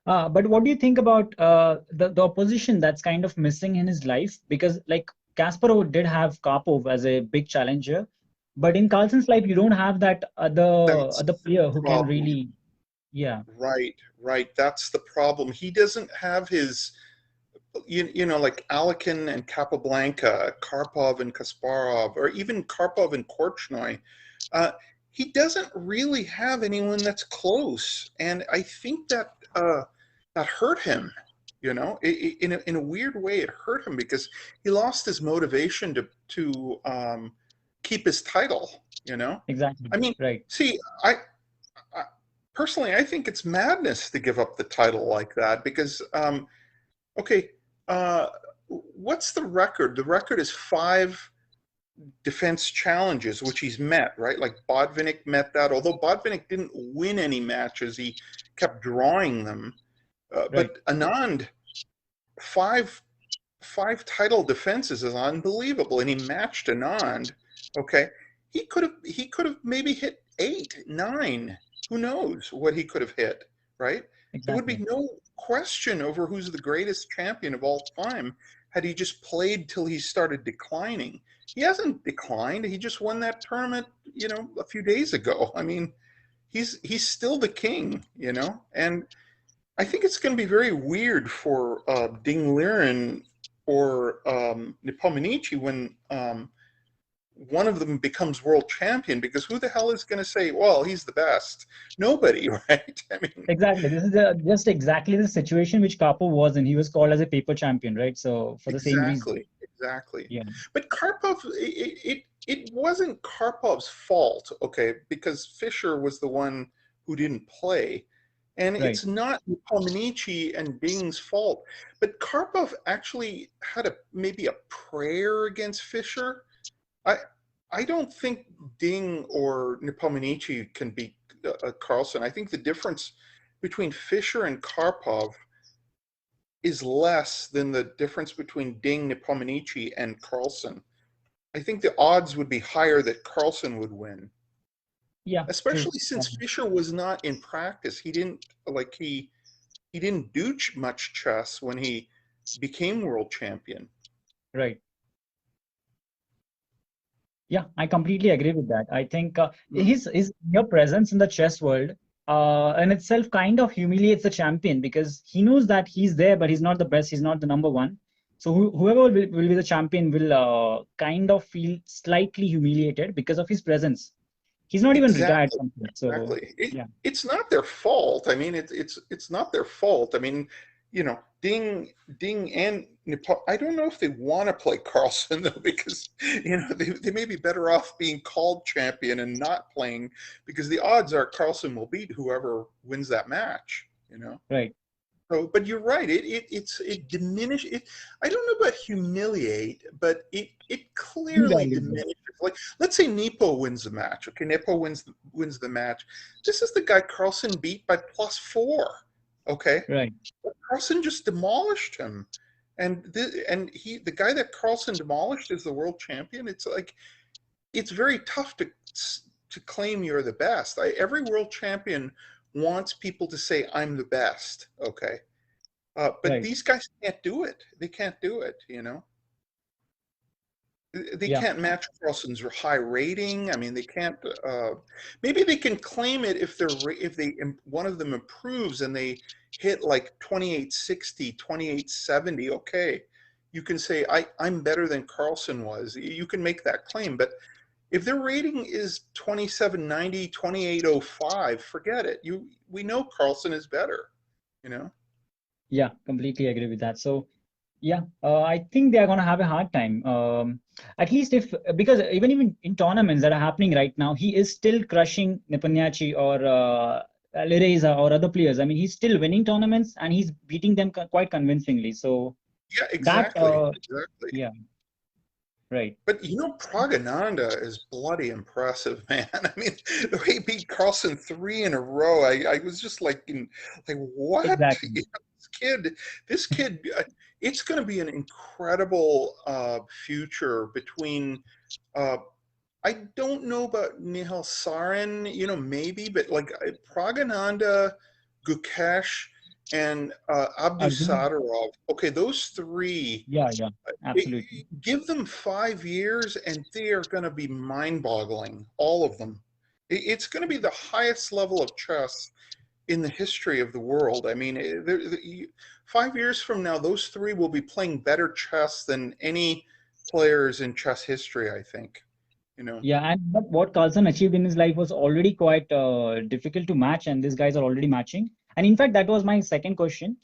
But what do you think about the opposition that's kind of missing in his life? Because like Kasparov did have Karpov as a big challenger, but in Carlsen's life, you don't have that That's other player the who can problem. really, yeah, Right, right. That's the problem. He doesn't have his, like Alekin and Capablanca, Karpov and Kasparov, or even Karpov and Korchnoi. Uh, he doesn't really have anyone that's close, and I think that that hurt him. In a weird way, it hurt him because he lost his motivation to keep his title. exactly, I mean, right. see, I personally, I think it's madness to give up the title like that because, okay, uh, what's the record? The record is 5 defense challenges, which he's met, right? Like Botvinnik met that, although Botvinnik didn't win any matches, he kept drawing them. Right. But Anand, five title defenses is unbelievable, and he matched Anand. Okay, he could have maybe hit 8, 9. Who knows what he could have hit, right? There would be Exactly. no question over who's the greatest champion of all time had he just played till he started declining. He hasn't declined. He just won that tournament, a few days ago. I mean, he's still the king. And I think it's going to be very weird for Ding Liren or Nepomniachtchi when one of them becomes world champion, because who the hell is going to say, well, he's the best? Nobody, right? I mean, Exactly. This is just exactly the situation which Karpov was in. He was called as a paper champion, right? So for the same reason. exactly, exactly. Yeah. But Karpov, it wasn't Karpov's fault, okay, because Fischer was the one who didn't play. And Right. it's not Pominici and Ding's fault. But Karpov actually had maybe a prayer against Fischer. I I don't think Ding or Nepomniachtchi can beat Carlsen. I think the difference between Fischer and Karpov is less than the difference between Ding, Nepomniachtchi, and Carlsen. I think the odds would be higher that Carlsen would win, Yeah. True. especially since Fischer was not in practice. He didn't do much chess when he became world champion. Right. Yeah, I completely agree with that. I think his mere presence in the chess world in itself kind of humiliates the champion because he knows that he's there, but he's not the best. He's not the number one. So whoever will be the champion will kind of feel slightly humiliated because of his presence. He's not even retired Exactly, from it. So exactly. yeah, It's not their fault. I mean, it's not their fault. I mean, Ding and Nepal. I don't know if they want to play Carlsen though, because they may be better off being called champion and not playing, because the odds are Carlsen will beat whoever wins that match. right. So, but you're right. It diminishes. I don't know about humiliate, but it clearly Devalued. diminishes. Like, let's say Nepo wins the match. Okay, Nepo wins the match. This is the guy Carlsen beat by +4. Okay, Right. Carlsen just demolished him, and the guy that Carlsen demolished is the world champion. It's like, it's very tough to claim you're the best. Every world champion wants people to say I'm the best. Okay, but Right. these guys can't do it. They can't do it. They Yeah. can't match Carlsen's high rating. I mean, they can't. Maybe they can claim it if one of them improves and they hit like 2860, 2870. Okay, you can say I'm better than Carlsen was. You can make that claim, but if their rating is 2790, 2805, forget it. We know Carlsen is better. Yeah. Completely agree with that. So. Yeah, I think they are going to have a hard time. At least if because even in tournaments that are happening right now, he is still crushing Nepomniachtchi or Lereza or other players. I mean, he's still winning tournaments and he's beating them quite convincingly. So Yeah, that, exactly, exactly. yeah, right. But Pragananda is bloody impressive, man. I mean, the way he beat Carlsen 3 in a row, I was just like what? Exactly. This kid, it's going to be an incredible future between. Uh, I don't know about Nihal Sarin, maybe, but like Pragananda, Gukesh, and Abdus Arjun. Sadarov. Okay, those three, Yeah, yeah, absolutely. give them 5 years and they are going to be mind-boggling, all of them. It's going to be the highest level of chess in the history of the world. I mean, 5 years from now, those three will be playing better chess than any players in chess history, I think. You know. Yeah, and but what Carlsen achieved in his life was already quite difficult to match, and these guys are already matching. And in fact, that was my second question.